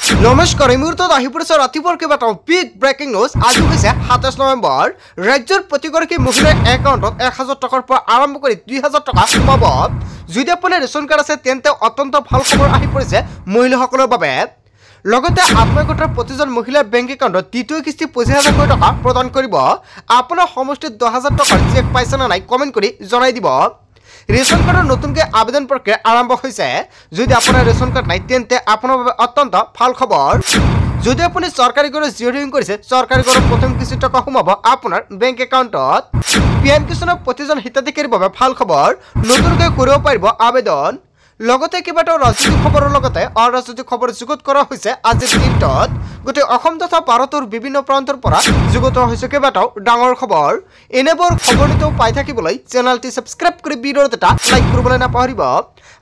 নমস্কাৰ এই মুহূৰ্তত আহি পৰিছে ৰাতিপুৱাৰ কেইবাটাও বিগ ব্ৰেকিং নিউজ। আজি হৈছে ২৭ নৱেম্বৰ। ৰাজ্যৰ প্ৰতিগৰাকী মহিলাৰ একাউণ্টত ১,০০০ টকাৰ পৰা আৰম্ভ কৰি ২,০০০ টকা সোমাব। যদি আপোনাৰ ৰেচন কাৰ্ড আছে তেন্তে অত্যন্ত ভাল খবৰ আহি পৰিছে মহিলাসকলৰ বাবে। লগতে আত্মসহায়ক প্ৰতিজন মহিলাৰ বেংক একাউণ্টত দ্বিতীয় কিস্তি ২৫,০০০ টকা প্ৰদান কৰিব। আপোনাৰ সমষ্টিত ১০,০০০ টকাৰ চেক পাইছে নে নাই কমেণ্ট কৰি জনাই দিব। ৰেচন কাৰ্ডৰ নতুনকৈ আবেদন প্ৰক্ৰিয়া আৰম্ভ হৈছে। যদি আপোনাৰ ৰেচন কাৰ্ড নাই তেন্তে আপোনাৰ বাবে অত্যন্ত ভাল খবৰ। যদি আপুনি চৰকাৰী ঘৰত জিঅ' কৰিছে, চৰকাৰী ঘৰত প্ৰথম কিস্তি টকা সোমাব আপোনাৰ বেংক একাউণ্টত। পিএম কিষাণৰ প্ৰতিজন হিতাধিকাৰীৰ বাবে ভাল খবৰ, নতুনকৈ কৰিব পাৰিব আবেদন। লগতে কেইবাটাও ৰাজনৈতিক খবৰৰ লগতে অৰাজনৈতিক খবৰ যুগুত কৰা হৈছে আজিৰ দিনটোত। গোটেই অসম তথা ভাৰতৰ বিভিন্ন প্ৰান্তৰ পৰা যুগুত হৈছে কেইবাটাও ডাঙৰ খবৰ। এনেবোৰ খবৰ নিতেও পাই থাকিবলৈ চেনেলটি ছাবস্ক্ৰাইব কৰি ভিডিঅ'ত এটা লাইক কৰিবলৈ নাপাহৰিব।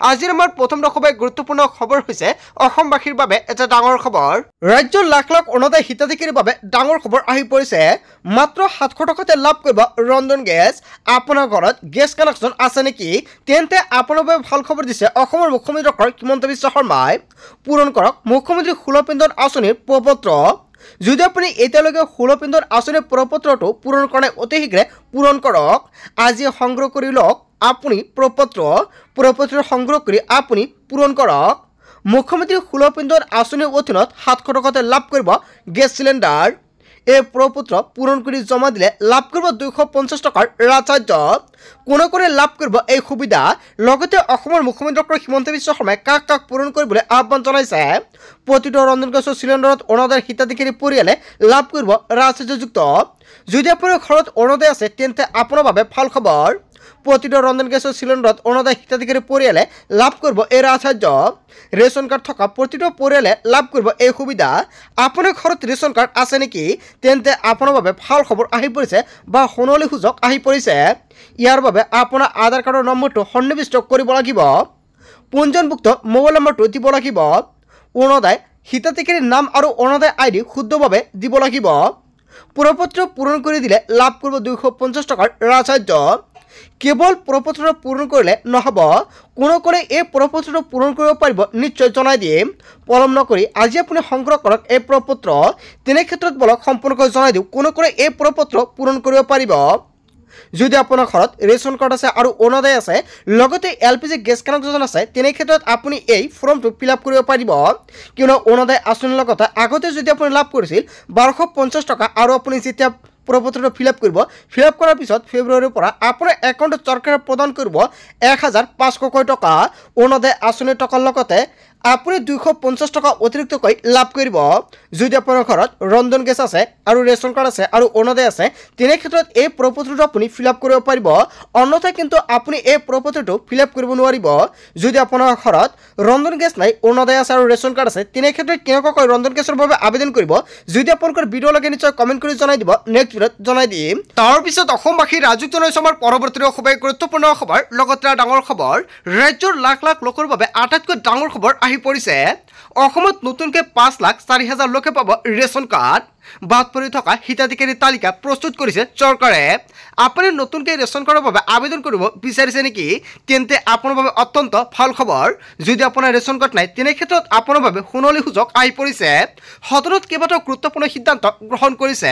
আজিৰ আমাৰ প্ৰথম খুবেই গুৰুত্বপূৰ্ণ খবৰ হৈছে অসমবাসীৰ বাবে এটা ডাঙৰ খবৰ। ৰাজ্যৰ লাখ লাখ অৰুণোদয় হিতাধিকাৰীৰ বাবে ডাঙৰ খবৰ আহি পৰিছে। মাত্ৰ ৭০০ টকাতে লাভ কৰিব ৰন্ধন গেছ। আপোনাৰ ঘৰত গেছ কানেকশ্যন আছে নেকি? তেন্তে আপোনাৰ বাবে ভাল খবৰ দিছে অসমৰ মুখ্যমন্ত্ৰী ডক্টৰ হিমন্ত বিশ্ব শৰ্মাই। পূৰণ কৰক মুখ্যমন্ত্ৰী সুলভ ইন্ধন আঁচনিৰ প্ৰপত্ৰ। যদি আপুনি এতিয়ালৈকে সুলভ ইন্ধন আঁচনিৰ প্ৰপত্ৰটো পূৰণ কৰা নাই অতি শীঘ্ৰে পূৰণ কৰক। আজি সংগ্ৰহ কৰি লওক আপুনি প্ৰপত্ৰ সংগ্ৰহ কৰি আপুনি পূৰণ কৰক। মুখ্যমন্ত্ৰী সুলভ ইন্ধন আঁচনিৰ অধীনত ৭০০ টকাতে লাভ কৰিব গেছ চিলিণ্ডাৰ। এই প্ৰপত্ৰ পূৰণ কৰি জমা দিলে লাভ কৰিব ২৫০ টকাৰ ৰাজসাহায্য। কোনে লাভ কৰিব এই সুবিধা? লগতে অসমৰ মুখ্যমন্ত্ৰী ডক্টৰ হিমন্ত বিশ্ব শৰ্মাই কাক কাক পূৰণ কৰিবলৈ আহ্বান জনাইছে। প্ৰতিটো ৰন্ধন গেছৰ চিলিণ্ডাৰত অৰুণোদয় হিতাধিকাৰী পৰিয়ালে লাভ কৰিব ৰাজসাহায্যযুক্ত। যদি আপোনাৰ ঘৰত অৰুণোদয় আছে তেন্তে আপোনাৰ বাবে ভাল খবৰ। প্ৰতিটো ৰন্ধন গেছৰ চিলিণ্ডাৰত অৰুণোদয় হিতাধিকাৰী পৰিয়ালে লাভ কৰিব এই ৰাজসাহায্য। ৰেচন কাৰ্ড থকা প্ৰতিটো পৰিয়ালে লাভ কৰিব এই সুবিধা। আপোনাৰ ঘৰত ৰেচন কাৰ্ড আছে নেকি? তেন্তে আপোনাৰ বাবে ভাল খবৰ আহি পৰিছে বা সোণালী সুযোগ আহি পৰিছে। ইয়াৰ বাবে আপোনাৰ আধাৰ কাৰ্ডৰ নম্বৰটো সন্নিৱিষ্ট কৰিব লাগিব। পঞ্জীয়নভুক্ত মোবাইল নম্বৰটো দিব লাগিব। অৰুণোদয় হিতাধিকাৰীৰ নাম আৰু অৰুণোদয় আইডি শুদ্ধভাৱে দিব লাগিব। প্ৰপত্ৰ পূৰণ কৰি দিলে লাভ কৰিব ২৫০ টকাৰ ৰাজসাহায্য। কেৱল প্ৰপত্ৰ পূৰণ কৰিলে নহ'ব, কোনে এই প্ৰপত্ৰটো পূৰণ কৰিব পাৰিব নিশ্চয় জনাই দিম। পলম নকৰি আজি আপুনি সংগ্ৰহ কৰক এই প্ৰপত্ৰ। তেনে ক্ষেত্ৰত বলক সম্পূৰ্ণকৈ জনাই দিওঁ কোনে এই প্ৰপত্ৰ পূৰণ কৰিব পাৰিব। যদি আপোনাৰ ঘৰত ৰেচন কাৰ্ড আছে আৰু অৰুণোদয় আছে, লগতে LPG গেছ কানেকশ্যন আছে, তেনে ক্ষেত্ৰত আপুনি এই ফৰ্মটো ফিল আপ কৰিব পাৰিব। কিয়নো অৰুণোদয় আঁচনিৰ লগতে আগতে যদি আপুনি লাভ কৰিছিল ১২৫০ টকা আৰু আপুনি যেতিয়া প্ৰপত্ৰটো ফিল আপ কৰিব, ফিল আপ কৰাৰ পিছত ফেব্ৰুৱাৰীৰ পৰা আপোনাৰ একাউণ্টত চৰকাৰে প্ৰদান কৰিব ১,৫০০ টকা অৰুণোদয় আঁচনিৰ টকাৰ লগতে আপুনি ২৫০ টকা অতিৰিক্তকৈ লাভ কৰিব। যদি আপোনাৰ ঘৰত ৰন্ধন গেছ আছে আৰু ৰেচন কাৰ্ড আছে আৰু অৰুণোদয় আছে, তেনে ক্ষেত্ৰত এই প্ৰপত্ৰটো আপুনি ফিল আপ কৰিব পাৰিব। অন্যথা কিন্তু আপুনি এই প্ৰপত্ৰটো ফিল আপ কৰিব নোৱাৰিব। যদি আপোনাৰ ঘৰত ৰন্ধন গেছ নাই, অৰুণোদয় আছে আৰু ৰেচন কাৰ্ড আছে, তেনে ক্ষেত্ৰত কেনেকুৱাকৈ ৰন্ধন গেছৰ বাবে আবেদন কৰিব? যদি আপোনালোকৰ ভিডিঅ' লাগে নিশ্চয় কমেণ্ট কৰি জনাই দিব, নেক্সট ভিডিঅ'ত জনাই দিম। তাৰপিছত অসমবাসী ৰাজুক জনাইছোঁ আমাৰ পৰৱৰ্তী খুবেই গুৰুত্বপূৰ্ণ খবৰ, লগতে ডাঙৰ খবৰ। ৰাজ্যৰ লাখ লাখ লোকৰ বাবে আটাইতকৈ ডাঙৰ খবৰ আহি পৰিছে। অসমত নতুনকৈ ৫,৪০,০০০ লোকে পাব ৰেচন কাৰ্ড। বাদ পৰি থকা হিতাধিকাৰীৰ তালিকা প্ৰস্তুত কৰিছে চৰকাৰে। আপুনি নতুনকৈ ৰেচন কাৰ্ডৰ বাবে আবেদন কৰিব বিচাৰিছে নেকি? তেন্তে আপোনাৰ বাবে অত্যন্ত ভাল খবৰ। যদি আপোনাৰ ৰেচন কাৰ্ড নাই তেনে ক্ষেত্ৰত আপোনাৰ বাবে সোণালী সুযোগ আহি পৰিছে। সদনত কেইবাটাও গুৰুত্বপূৰ্ণ সিদ্ধান্ত গ্ৰহণ কৰিছে।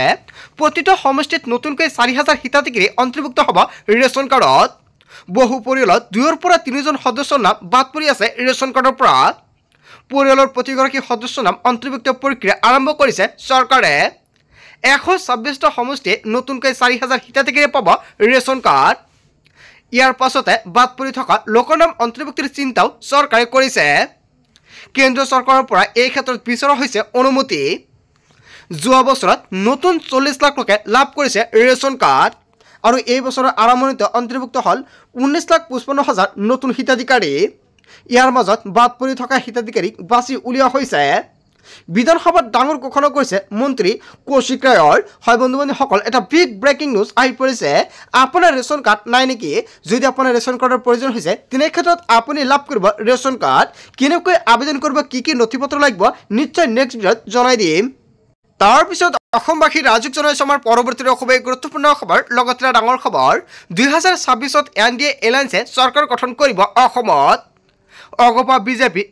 প্ৰতিটো সমষ্টিত নতুনকৈ ৪,০০০ হিতাধিকাৰী অন্তৰ্ভুক্ত হ'ব ৰেচন কাৰ্ডত। বহু পৰিয়ালত ২ৰ পৰা ৩জন সদস্যৰ নাম বাদ পৰি আছে ৰেচন কাৰ্ডৰ পৰা। পৰিয়ালৰ প্ৰতিগৰাকী সদস্যৰ নাম অন্তৰ্ভুক্ত প্ৰক্ৰিয়া আৰম্ভ কৰিছে চৰকাৰে। ১২৬টা সমষ্টিয়ে নতুনকৈ ৪,০০০ হিতাধিকাৰী পাব ৰেচন কাৰ্ড। ইয়াৰ পাছতে বাদ পৰি থকা লোকৰ নাম অন্তৰ্ভুক্তিৰ চিন্তাও চৰকাৰে কৰিছে। কেন্দ্ৰীয় চৰকাৰৰ পৰা এই ক্ষেত্ৰত বিচৰা হৈছে অনুমতি। যোৱা বছৰত নতুন ৪০ লাখ লোকে লাভ কৰিছে ৰেচন কাৰ্ড আৰু এই বছৰৰ আৰম্ভণিতে অন্তৰ্ভুক্ত হ'ল ১৯,৫৫,০০০ নতুন হিতাধিকাৰী। ইয়াৰ মাজত বাদ পৰি থকা হিতাধিকাৰীক বাছি উলিওৱা হৈছে। বিধানসভাত ডাঙৰ ঘোষণা কৰিছে মন্ত্ৰী কৌশিক ৰায়ৰ। হয় বন্ধু বান্ধৱীসকল, এটা বিগ ব্ৰেকিং নিউজ আহি পৰিছে। আপোনাৰ ৰেচন কাৰ্ড নাই নেকি? যদি আপোনাৰ ৰেচন কাৰ্ডৰ প্ৰয়োজন হৈছে তেনে ক্ষেত্ৰত আপুনি লাভ কৰিব ৰেচন কাৰ্ড। কেনেকৈ আবেদন কৰিব, কি নথি পত্ৰ লাগিব, নিশ্চয় নেক্সট ভিডিঅ'ত জনাই দিম। তাৰপিছত অসমবাসী ৰাজুক জনাইছোঁ আমাৰ পৰৱৰ্তী খুবেই গুৰুত্বপূৰ্ণ খবৰ, লগতে ডাঙৰ খবৰ। ২০২৬ত NDA এলায়েন্সে চৰকাৰ গঠন কৰিব অসমত। অগপা বিজেপি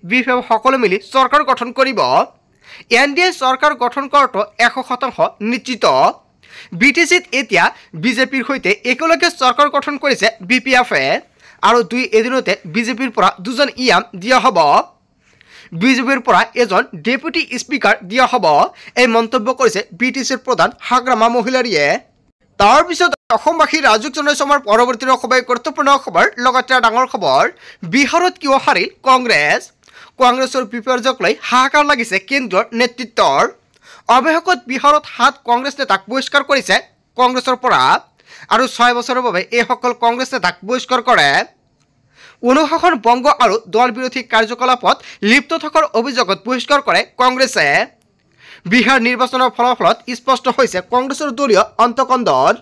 সকলে মিলি চৰকাৰ গঠন কৰিব। NDA চৰকাৰ গঠন কৰাটো 100% নিশ্চিত। BTCত এতিয়া বিজেপিৰ সৈতে একেলগে চৰকাৰ গঠন কৰিছে BPF-এ আৰু 2 এদিনতে বিজেপিৰ পৰা 2জন ইএম দিয়া হ'ব। বিজেপিৰ পৰা এজন ডেপুটি স্পিকাৰ দিয়া হ'ব, এই মন্তব্য কৰিছে BTCৰ প্ৰধান হাগ্ৰামা মহিলাৰীয়ে। তাৰ পিছত অসমবাসী ৰাজুক জনাইছে আমাৰ পৰৱৰ্তী সভাই গুৰুত্বপূৰ্ণ খবৰ। লগতে ডাঙৰ খবৰ, বিহাৰত কিয় হাৰিল কংগ্ৰেছ? কংগ্ৰেছৰ বিপৰ্যয়ক লৈ হাহাকাৰ লাগিছে কেন্দ্ৰৰ নেতৃত্বৰ। অৱশেষত বিহাৰত 7 কংগ্ৰেছ নেতাক বহিষ্কাৰ কৰিছে কংগ্ৰেছৰ পৰা আৰু 6 বছৰৰ বাবে এইসকল কংগ্ৰেছ নেতাক বহিষ্কাৰ কৰে। অনুশাসন ভংগ আৰু দল বিৰোধী কাৰ্যকলাপত লিপ্ত থকাৰ অভিযোগত বহিষ্কাৰ কৰে কংগ্ৰেছে। বিহাৰ নিৰ্বাচনৰ ফলাফলত স্পষ্ট হৈছে কংগ্ৰেছৰ দলীয় অন্তকন্দল।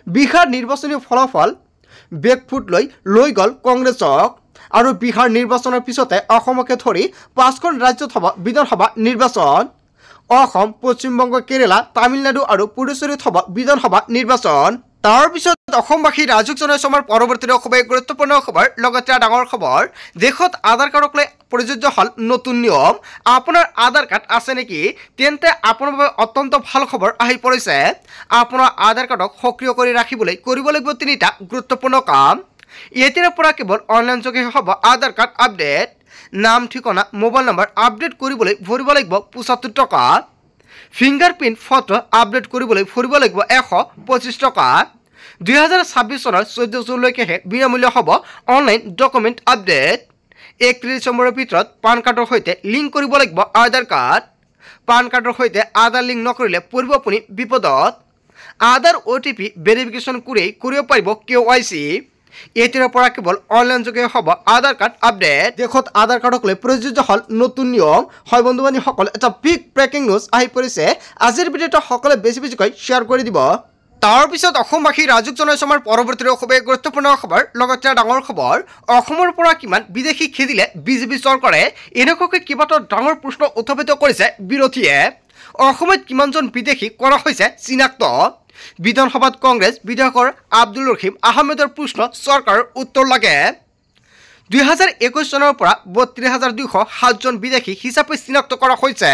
বিহাৰ নিৰ্বাচনী ফলাফল বেকফুট লৈ গ'ল কংগ্ৰেছক আৰু বিহাৰ নিৰ্বাচনৰ পিছতে অসমকে ধৰি 5খন ৰাজ্যত হ'ব বিধানসভা নিৰ্বাচন। অসম, পশ্চিমবংগ, কেৰালা, তামিলনাডু আৰু পুডুচেৰীত হ'ব বিধানসভা নিৰ্বাচন। তাৰ পিছত অসমবাসী ৰাজুক জনাইছে আমাৰ পৰৱৰ্তী খুবেই গুৰুত্বপূৰ্ণ খবৰ। লগতে ডাঙৰ খবৰ, দেশত আধাৰ কাৰ্ডক লৈ প্ৰযোজ্য হ'ল নতুন নিয়ম। আপোনাৰ আধাৰ কাৰ্ড আছে নেকি? তেন্তে আপোনাৰ বাবে অত্যন্ত ভাল খবৰ আহি পৰিছে। আপোনাৰ আধাৰ কাৰ্ডক সক্ৰিয় কৰি ৰাখিবলৈ কৰিব লাগিব 3টা গুৰুত্বপূৰ্ণ কাম। এতিয়াৰ পৰা কেৱল অনলাইন যোগে হ'ব আধাৰ কাৰ্ড আপডেট। নাম, ঠিকনা, মোবাইল নম্বৰ আপডেট কৰিবলৈ ভৰিব লাগিব 75 টকা। ফিংগাৰপ্ৰিণ্ট ফটো আপডেট কৰিবলৈ ভৰিব লাগিব 125 টকা। 2026 চনৰ 14 জুনলৈকেহে বিনামূল্য হ'ব অনলাইন ডকুমেণ্ট আপডেট। 31 ডিচেম্বৰৰ ভিতৰত পান কাৰ্ডৰ সৈতে লিংক কৰিব লাগিব আধাৰ কাৰ্ড। পান কাৰ্ডৰ সৈতে আধাৰ লিংক নকৰিলে পৰিব আপুনি বিপদত। আধাৰ OTP ভেৰিফিকেশ্যন কৰিয়েই কৰিব পাৰিব KYC। এতিয়াৰ পৰা কেৱল অনলাইন যোগে হ'ব আধাৰ কাৰ্ড আপডেট। দেশত আধাৰ কাৰ্ডক লৈ প্ৰযোজ্য হ'ল নতুন নিয়ম। হয় বন্ধু বান্ধৱীসকল, এটা বিগ ব্ৰেকিং নিউজ আহি পৰিছে। আজিৰ ভিডিঅ'টো সকলোৱে বেছিকৈ শ্বেয়াৰ কৰি দিব। তাৰ পিছত অসমবাসী ৰাজুক জনাইছে আমাৰ পৰৱৰ্তী খুবেই গুৰুত্বপূৰ্ণ খবৰ। লগতে ডাঙৰ খবৰ, অসমৰ পৰা কিমান বিদেশী খেদিলে বিজেপি চৰকাৰে? এনেকুৱাকৈ কেইবাটাও ডাঙৰ প্ৰশ্ন উত্থাপিত কৰিছে বিৰোধীয়ে। অসমত কিমানজন বিদেশী কৰা হৈছে চিনাক্ত? বিধানসভাত কংগ্ৰেছ বিধায়কৰ আব্দুল ৰহিম আহমেদৰ প্ৰশ্ন চৰকাৰৰ উত্তৰ লাগে। 2021 চনৰ পৰা 32,207 জন বিদেশী হিচাপে চিনাক্ত কৰা হৈছে।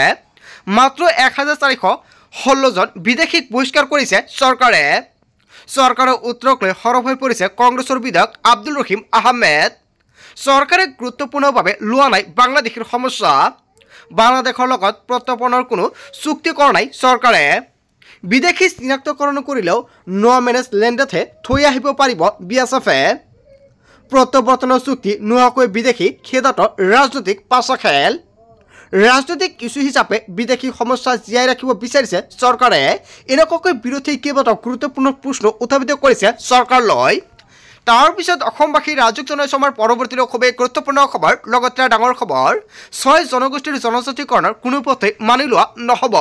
মাত্ৰ 1,416 জন বিদেশীক বহিষ্কাৰ কৰিছে চৰকাৰে। চৰকাৰৰ উত্তৰক লৈ সৰব হৈ পৰিছে কংগ্ৰেছৰ বিধায়ক আব্দুল ৰহিম আহমেদ। চৰকাৰে গুৰুত্বপূৰ্ণভাৱে লোৱা নাই বাংলাদেশৰ সমস্যা। বাংলাদেশৰ লগত প্ৰত্যৰ্পণৰ কোনো চুক্তি কৰা নাই চৰকাৰে। বিদেশী চিনাক্তকৰণ কৰিলেও ন মেনেজ লেণ্ডতহে থৈ আহিব পাৰিব BSF-এ। প্ৰত্যৰ্পণৰ চুক্তি নোহোৱাকৈ বিদেশী খেদাটো ৰাজনৈতিক পাছা খেল। ৰাজনৈতিক ইছ্যু হিচাপে বিদেশী সমস্যা জীয়াই ৰাখিব বিচাৰিছে চৰকাৰে। এনেকুৱাকৈ বিৰোধী কেইবাটাও গুৰুত্বপূৰ্ণ প্ৰশ্ন উত্থাপিত কৰিছে চৰকাৰলৈ। তাৰ পিছত অসমবাসী ৰাজুক জনাইছে আমাৰ পৰৱৰ্তী খুবেই গুৰুত্বপূৰ্ণ খবৰ। লগতে ডাঙৰ খবৰ, 6 জনগোষ্ঠীৰ জনজাতিকৰণৰ কোনোপথে মানি লোৱা নহ'ব।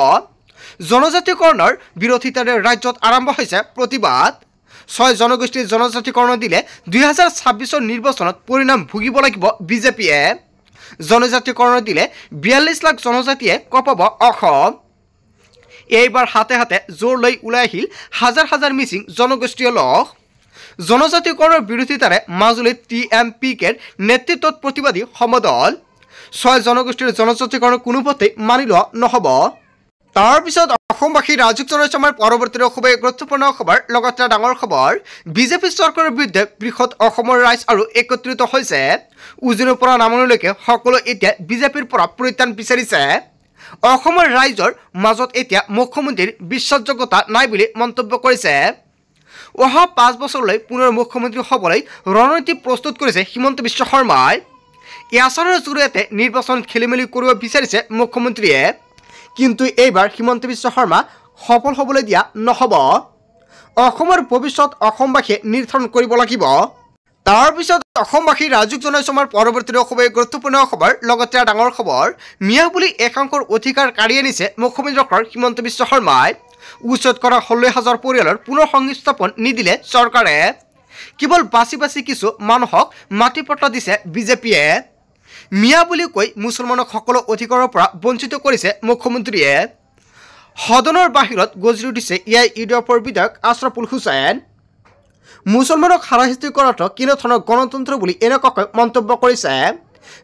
জনজাতিকৰণৰ বিৰোধিতাৰে ৰাজ্যত আৰম্ভ হৈছে প্ৰতিবাদ। 6 জনগোষ্ঠীৰ জনজাতিকৰণ দিলে 2026 নিৰ্বাচনত পৰিণাম ভুগিব লাগিব বিজেপিয়ে। জনজাতিকৰণ দিলে 42 লাখ জনজাতিয়ে কঁপাব অসম। এইবাৰ হাতে হাতে জোৰ লৈ ওলাই আহিল হাজাৰ হাজাৰ মিচিং জনগোষ্ঠীয় লোক। জনজাতিকৰণৰ বিৰোধিতাৰে মাজুলীত TMPKৰ নেতৃত্বত প্ৰতিবাদী সমদল। 6 জনগোষ্ঠীৰ জনজাতিকৰণ কোনোপথে মানি লোৱা নহ'ব। তাৰ পিছত অসমবাসী ৰাজুক জনাইছে আমাৰ পৰৱৰ্তী খুবেই গুৰুত্বপূৰ্ণ খবৰ। লগতে ডাঙৰ খবৰ, বিজেপি চৰকাৰৰ বিৰুদ্ধে বৃহৎ অসমৰ ৰাইজ আৰু একত্ৰিত হৈছে। উজনিৰ পৰা নামনিলৈকে সকলো এতিয়া বিজেপিৰ পৰা পৰিত্ৰাণ বিচাৰিছে। অসমৰ ৰাইজৰ মাজত এতিয়া মুখ্যমন্ত্ৰীৰ বিশ্বাসযোগ্যতা নাই বুলি মন্তব্য কৰিছে। অহা 5 বছৰলৈ পুনৰ মুখ্যমন্ত্ৰী হ'বলৈ ৰণনীতি প্ৰস্তুত কৰিছে হিমন্ত বিশ্ব শৰ্মাই। এই আচৰণৰ জৰিয়তে নিৰ্বাচনত খেলিমেলি কৰিব বিচাৰিছে মুখ্যমন্ত্ৰীয়ে। কিন্তু এইবাৰ হিমন্ত বিশ্ব শৰ্মা সফল হ'বলৈ দিয়া নহ'ব। অসমৰ ভৱিষ্যত অসমবাসীয়ে নিৰ্ধাৰণ কৰিব লাগিব। তাৰ পিছত অসমবাসী ৰাজুক জনাইছে আমাৰ পৰৱৰ্তী খুবেই গুৰুত্বপূৰ্ণ খবৰ। লগতে ডাঙৰ খবৰ, মিয়া বুলি একাংশৰ অধিকাৰ কাঢ়ি আনিছে মুখ্যমন্ত্ৰী ডক্টৰ হিমন্ত বিশ্ব শৰ্মাই। উচ্ছেদ কৰা 16,000 পৰিয়ালৰ পুনৰ সংস্থাপন নিদিলে চৰকাৰে। কেৱল বাছি বাছি কিছু মানুহক মাটি পট্টা দিছে বিজেপিয়ে। মিয়া বুলি কৈ মুছলমানক সকলো অধিকাৰৰ পৰা বঞ্চিত কৰিছে মুখ্যমন্ত্ৰীয়ে। সদনৰ বাহিৰত গজৰি উঠিছে ইউডিএফৰ বিধায়ক আশ্ৰাফুল হুছেইন। মুছলমানক হাৰাশাস্তি কৰাটো কেনেধৰণৰ গণতন্ত্ৰ বুলি এনেকুৱাকৈ মন্তব্য কৰিছে।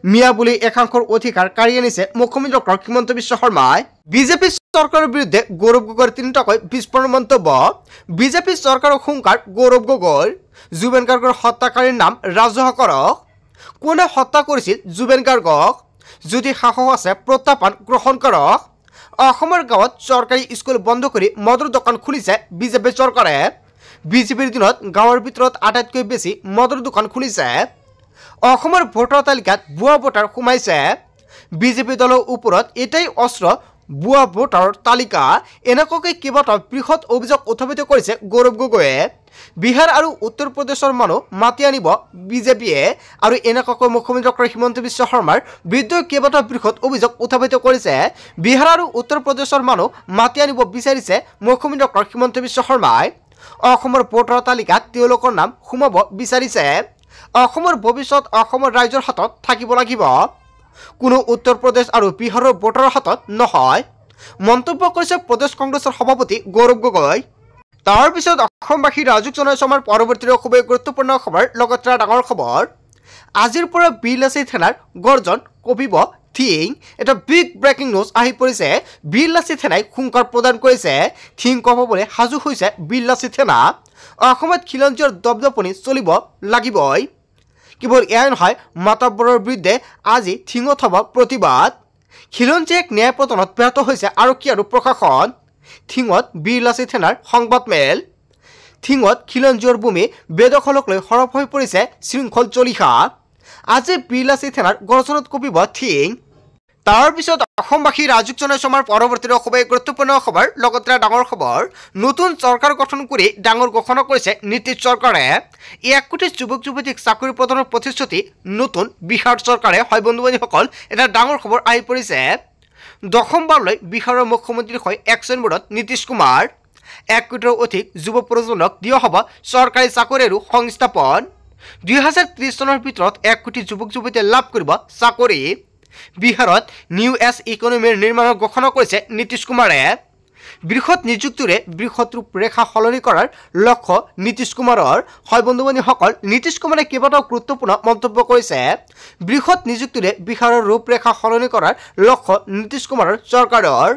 মিয়া বুলি একাংশৰ অধিকাৰ কাঢ়ি আনিছে মুখ্যমন্ত্ৰী ডক্টৰ হিমন্ত বিশ্ব শৰ্মাই বিজেপি চৰকাৰৰ বিৰুদ্ধে গৌৰৱ গগৈৰ তিনিটাকৈ বিস্ফোৰণ মন্তব্য বিজেপি চৰকাৰৰ হুংকাৰ গৌৰৱ গগৈৰ জুবেন গাৰ্গৰ হত্যাকাৰীৰ নাম ৰাজহুৱা কৰক কোনে হত্যা কৰিছিল জুবেন গাৰ্গক যদি সাহস আছে প্ৰত্যাহ্বান গ্ৰহণ কৰক অসমৰ গাঁৱত চৰকাৰী স্কুল বন্ধ কৰি মদৰ দোকান খুলিছে বিজেপি চৰকাৰে বিজেপিৰ দিনত গাঁৱৰ ভিতৰত আটাইতকৈ বেছি মদৰ দোকান খুলিছে অসমৰ ভোটাৰ তালিকাত ভুৱা ভোটাৰ সোমাইছে বিজেপি দলৰ ওপৰত এটাই অস্ত্ৰ ভুৱা ভোটাৰৰ তালিকা এনেকুৱাকৈ কেইবাটাও বৃহৎ অভিযোগ উত্থাপিত কৰিছে গৌৰৱ গগৈয়ে বিহাৰ আৰু উত্তৰ প্ৰদেশৰ মানুহ মাতি আনিব বিজেপিয়ে আৰু এনেকুৱাকৈ মুখ্যমন্ত্ৰী ডক্টৰ হিমন্ত বিশ্ব শৰ্মাৰ বিৰুদ্ধে কেইবাটাও বৃহৎ অভিযোগ উত্থাপিত কৰিছে বিহাৰ আৰু উত্তৰ প্ৰদেশৰ মানুহ মাতি আনিব বিচাৰিছে মুখ্যমন্ত্ৰী ডক্টৰ হিমন্ত বিশ্ব শৰ্মাই অসমৰ ভোটাৰ তালিকাত তেওঁলোকৰ নাম সোমাব বিচাৰিছে অসমৰ ভৱিষ্যত অসমৰ ৰাইজৰ হাতত থাকিব লাগিব কোনো উত্তৰ প্ৰদেশ আৰু বিহাৰৰ ভোটাৰৰ হাতত নহয় মন্তব্য কৰিছে প্ৰদেশ কংগ্ৰেছৰ সভাপতি গৌৰৱ গগৈ তাৰ পিছত অসমবাসী ৰাজুক জনাইছে আমাৰ পৰৱৰ্তী খুবেই গুৰুত্বপূৰ্ণ খবৰ লগতে ডাঙৰ খবৰ আজিৰ পৰা বিললাচি থানাৰ গৰ্জন কপিব থিং এটা বিগ ব্ৰেকিং নিউজ আহি পৰিছে বিললাচি থানাই হুংকাৰ প্ৰদান কৰিছে থিং কপাবলৈ সাজু হৈছে বিললাচি থানা অসমত খিলঞ্জীয়ৰ দপদপনি চলিব লাগিবই কেৱল এয়াই নহয় মাতব্বৰৰ বিৰুদ্ধে আজি থিঙত হ'ব প্ৰতিবাদ খিলঞ্জীয়াক ন্যায় প্ৰদানত ব্যাহত হৈছে আৰক্ষী আৰু প্ৰশাসন থিঙত বিৰলাচি থানাৰ সংবাদমেল থিঙত খিলঞ্জীয়ৰ ভূমি বেদখলক লৈ সৰব হৈ পৰিছে শৃংখল চলিহা আজি বিৰলাচি থানাৰ গৰ্জনত কঁপিব থিং তাৰ পিছত অসমবাসী ৰাজুক জনাইছে আমাৰ পৰৱৰ্তী খুবেই গুৰুত্বপূৰ্ণ খবৰ লগতে ডাঙৰ খবৰ নতুন চৰকাৰ গঠন কৰি ডাঙৰ ঘোষণা কৰিছে নীতিশ চৰকাৰে 1 কোটি যুৱক যুৱতীক চাকৰি প্ৰদানৰ প্ৰতিশ্ৰুতি নতুন বিহাৰ চৰকাৰে হয় বন্ধু-বান্ধৱীসকল এটা ডাঙৰ খবৰ আহি পৰিছে দশমবাৰলৈ বিহাৰৰ মুখ্যমন্ত্ৰীৰ হৈ একশ্যন বোৰ্ডত নীতিশ কুমাৰ 1 কোটিৰ অধিক যুৱ প্ৰজন্মক দিয়া হ'ব চৰকাৰী চাকৰি আৰু সংস্থাপন 2030 চনৰ ভিতৰত 1 কোটি যুৱক যুৱতীয়ে লাভ কৰিব চাকৰি বিহাৰত নিউ এছ ইকনমিৰ নিৰ্মাণৰ ঘোষণা কৰিছে নীতিশ কুমাৰে বৃহৎ নিযুক্তিৰে বৃহৎ ৰূপৰেখা সলনি কৰাৰ লক্ষ্য নীতিশ কুমাৰৰ হয় বন্ধু-বান্ধৱীসকল নীতিশ কুমাৰে কেইবাটাও গুৰুত্বপূৰ্ণ মন্তব্য কৰিছে বৃহৎ নিযুক্তিৰে বিহাৰৰ ৰূপৰেখা সলনি কৰাৰ লক্ষ্য নীতিশ কুমাৰৰ চৰকাৰৰ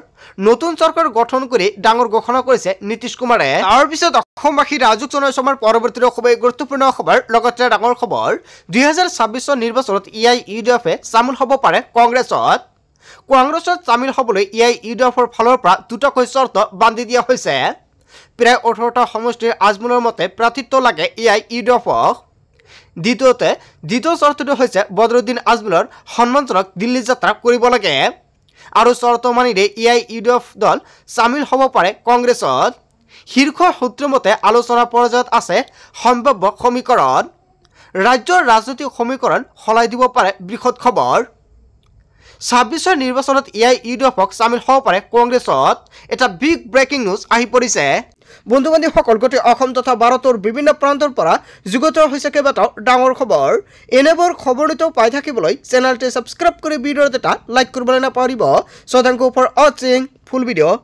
নতুন চৰকাৰ গঠন কৰি ডাঙৰ ঘোষণা কৰিছে নীতিশ কুমাৰে তাৰ পিছত অসমবাসী ৰাজুক জনাইছে আমাৰ পৰৱৰ্তী খুবেই গুৰুত্বপূৰ্ণ খবৰ লগতে ডাঙৰ খবৰ 2026 নিৰ্বাচনত এআইইউডিএফে চামিল হ'ব পাৰে কংগ্ৰেছত চামিল হ'বলৈ এআইইউডিএফৰ ফালৰ পৰা দুটাকৈ চৰ্ত বান্ধি দিয়া হৈছে প্ৰায় 18টা সমষ্টিৰ আজমলৰ মতে প্ৰাৰ্থিত্ব লাগে এআইইউডিএফক দ্বিতীয় চৰ্তটো হৈছে বদৰুদ্দিন আজমলৰ সন্মানজনক দিল্লী যাত্ৰা কৰিব লাগে আৰু চৰ্ত মানিলে এআইইউডিএফ দল চামিল হ'ব পাৰে কংগ্ৰেছত শীৰ্ষ সূত্ৰৰ মতে আলোচনা পৰ্যায়ত আছে সম্ভাৱ্য সমীকৰণ ৰাজ্যৰ ৰাজনৈতিক সমীকৰণ সলাই দিব পাৰে বৃহৎ খবৰ 26 নিৰ্বাচনত এআইইউডিএফক চামিল হ'ব পাৰে কংগ্ৰেছত এটা বিগ ব্ৰেকিং নিউজ আহি পৰিছে বন্ধু-বান্ধৱীসকল গোটেই অসম তথা ভাৰতৰ বিভিন্ন প্ৰান্তৰ পৰা যুগত হৈছে কেইবাটাও ডাঙৰ খবৰ এনেবোৰ খবৰটো পাই থাকিবলৈ চেনেলটো ছাবস্ক্ৰাইব কৰি ভিডিঅ'ত এটা লাইক কৰিবলৈ নাপাহৰিব so thank you for watching full video'